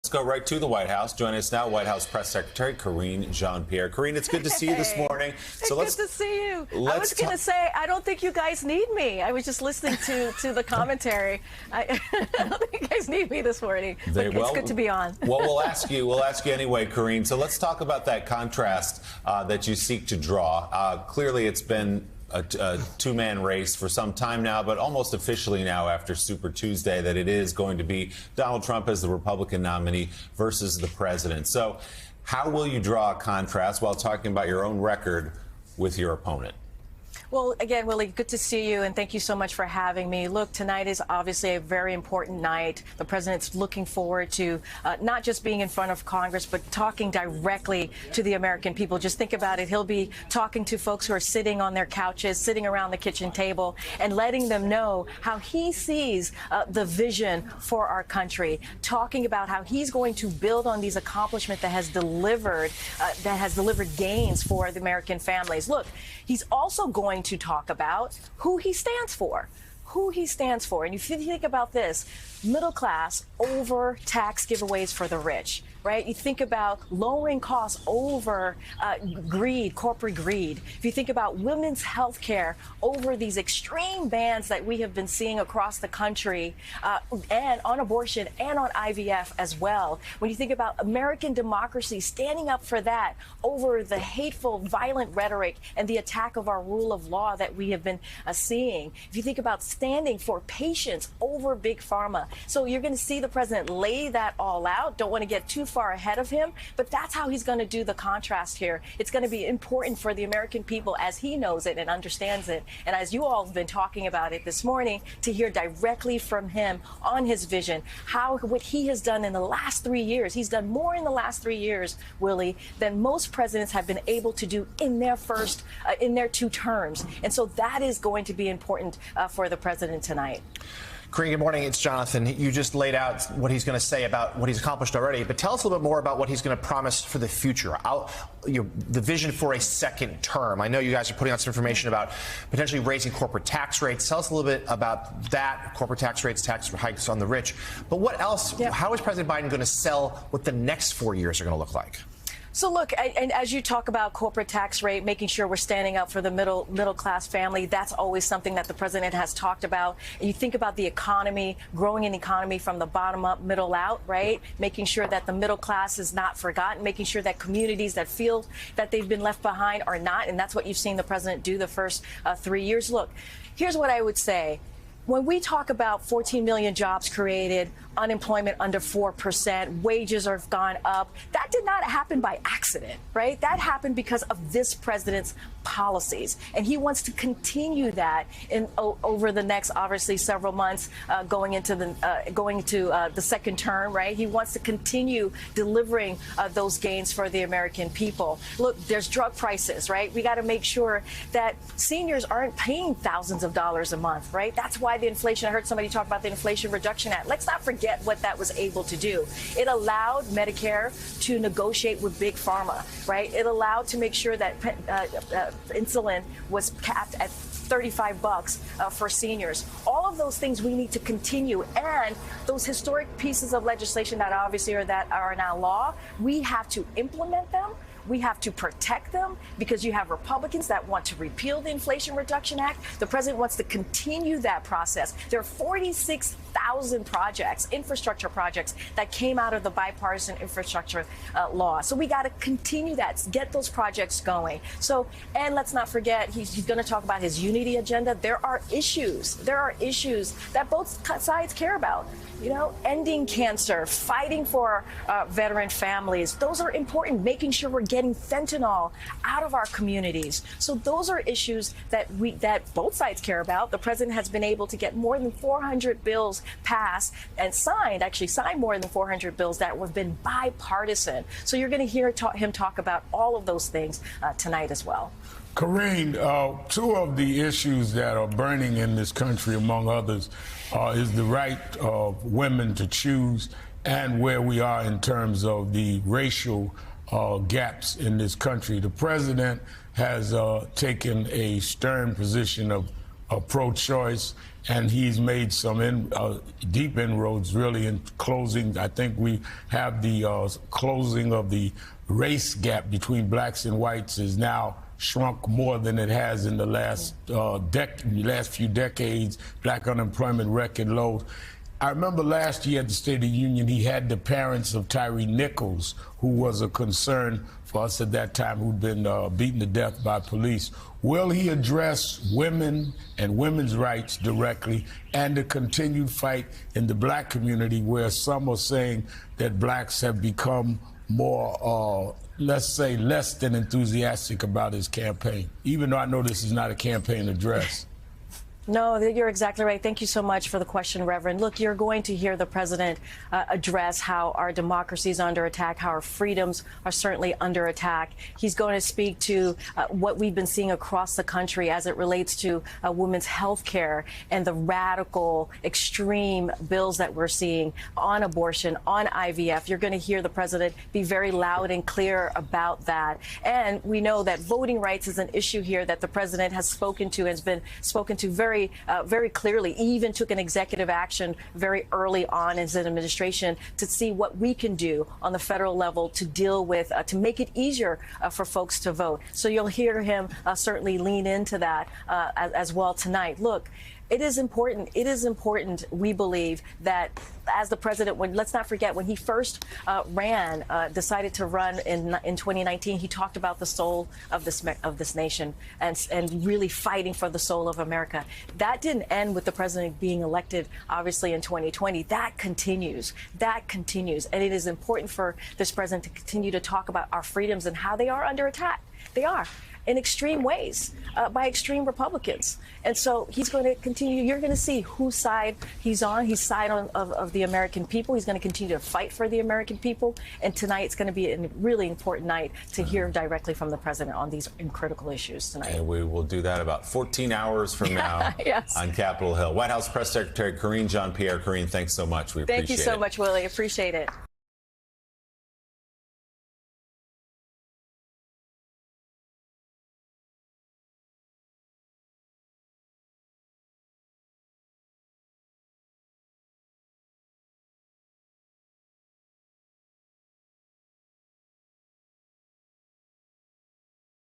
Let's go right to the White House. Joining us now, White House Press Secretary Karine Jean-Pierre. Karine, it's good to see you this morning. It's good to see you. I was going to say, I don't think you guys need me. I was just listening to the commentary. I don't think you guys need me this morning. But it's good to be on. Well, we'll ask you anyway, Karine. So let's talk about that contrast that you seek to draw. Clearly, it's been a two-man race for some time now, but almost officially now after Super Tuesday that it is going to be Donald Trump as the Republican nominee versus the president. So how will you draw a contrast while talking about your own record with your opponent? Well, again, Willie, good to see you, and thank you so much for having me. Look, tonight is obviously a very important night. The president's looking forward to not just being in front of Congress, but talking directly to the American people. Just think about it. He'll be talking to folks who are sitting on their couches, sitting around the kitchen table, and letting them know how he sees the vision for our country, talking about how he's going to build on these accomplishments that has delivered gains for the American families. Look, he's also going to talk about who he stands for. And if you think about this, middle class over tax giveaways for the rich, right? You think about lowering costs over greed, corporate greed. If you think about women's health care over these extreme bans that we have been seeing across the country, and on abortion and on IVF as well. When you think about American democracy standing up for that over the hateful, violent rhetoric and the attack of our rule of law that we have been seeing. If you think about standing for patients over big pharma. So you're going to see the president lay that all out. Don't want to get too far ahead of him, but that's how he's going to do the contrast here. It's going to be important for the American people as he knows it and understands it. And as you all have been talking about it this morning, to hear directly from him on his vision, what he has done in the last 3 years. He's done more in the last 3 years, Willie, than most presidents have been able to do in their 2 terms. And so that is going to be important for the president tonight. Karine, good morning. It's Jonathan. You just laid out what he's going to say about what he's accomplished already, but tell us a little bit more about what he's going to promise for the future. The vision for a second term. I know you guys are putting out some information about potentially raising corporate tax rates. Tell us a little bit about that, corporate tax rates, tax hikes on the rich. But what else? Yep. How is President Biden going to sell what the next 4 years are going to look like? So look, and as you talk about corporate tax rate, making sure we're standing up for the middle class family, that's always something that the president has talked about. And you think about the economy, growing an economy from the bottom up, middle out, right? Making sure that the middle class is not forgotten, making sure that communities that feel that they've been left behind are not. And that's what you've seen the president do the first 3 years. Look, here's what I would say. When we talk about 14 million jobs created, unemployment under 4%, wages have gone up, that did not happen by accident, right? That happened because of this president's policies. And he wants to continue that over the next, obviously, several months going into the second term, right? He wants to continue delivering those gains for the American people. Look, there's drug prices, right? We got to make sure that seniors aren't paying thousands of dollars a month, right? That's why the inflation, I heard somebody talk about the Inflation Reduction Act. Let's not forget what that was able to do. It allowed Medicare to negotiate with Big Pharma, right? It allowed to make sure that insulin was capped at $35 for seniors. All of those things we need to continue, and those historic pieces of legislation that obviously are now law, we have to implement them. We have to protect them because you have Republicans that want to repeal the Inflation Reduction Act. The president wants to continue that process. There are 46,000 projects, infrastructure projects, that came out of the bipartisan infrastructure law. So we got to continue that, get those projects going. So, and let's not forget, he's going to talk about his unity agenda. There are issues that both sides care about. You know, ending cancer, fighting for veteran families. Those are important, making sure we're getting fentanyl out of our communities. So those are issues that both sides care about. The president has been able to get more than 400 bills passed and signed more than 400 bills that have been bipartisan. So you're going to hear him talk about all of those things tonight as well. Karine, 2 of the issues that are burning in this country, among others, is the right of women to choose and where we are in terms of the racial gaps in this country. The president has taken a stern position of pro-choice and he's made some deep inroads, really, in closing. I think we have the closing of the race gap between blacks and whites is now shrunk more than it has in the last few decades. Black unemployment record low. I remember last year at the State of the Union, he had the parents of Tyree Nichols, who was a concern for us at that time, who'd been beaten to death by police. Will he address women and women's rights directly, and the continued fight in the black community, where some are saying that blacks have become more, let's say, less than enthusiastic about his campaign, even though I know this is not a campaign address? No, you're exactly right. Thank you so much for the question, Reverend. Look, you're going to hear the president address how our democracy is under attack, how our freedoms are certainly under attack. He's going to speak to what we've been seeing across the country as it relates to women's health care and the radical, extreme bills that we're seeing on abortion, on IVF. You're going to hear the president be very loud and clear about that. And we know that voting rights is an issue here that the president has spoken to, has been spoken to very clearly. He even took an executive action very early on in his administration to see what we can do on the federal level to deal with, to make it easier for folks to vote. So you'll hear him certainly lean into that as well tonight. Look, it is important. It is important, we believe, that as the president, let's not forget, when he first decided to run in 2019, he talked about the soul of this nation and really fighting for the soul of America. That didn't end with the president being elected, obviously, in 2020. That continues. That continues. And it is important for this president to continue to talk about our freedoms and how they are under attack. They are. In extreme ways by extreme Republicans. And so he's going to continue. You're going to see whose side he's on. He's side of the American people. He's going to continue to fight for the American people. And tonight it's going to be a really important night to hear directly from the president on these critical issues tonight. And we will do that about 14 hours from now yes. on Capitol Hill. White House Press Secretary Karine Jean-Pierre. Karine, thanks so much. We appreciate it. Thank you so much, Willie. Appreciate it.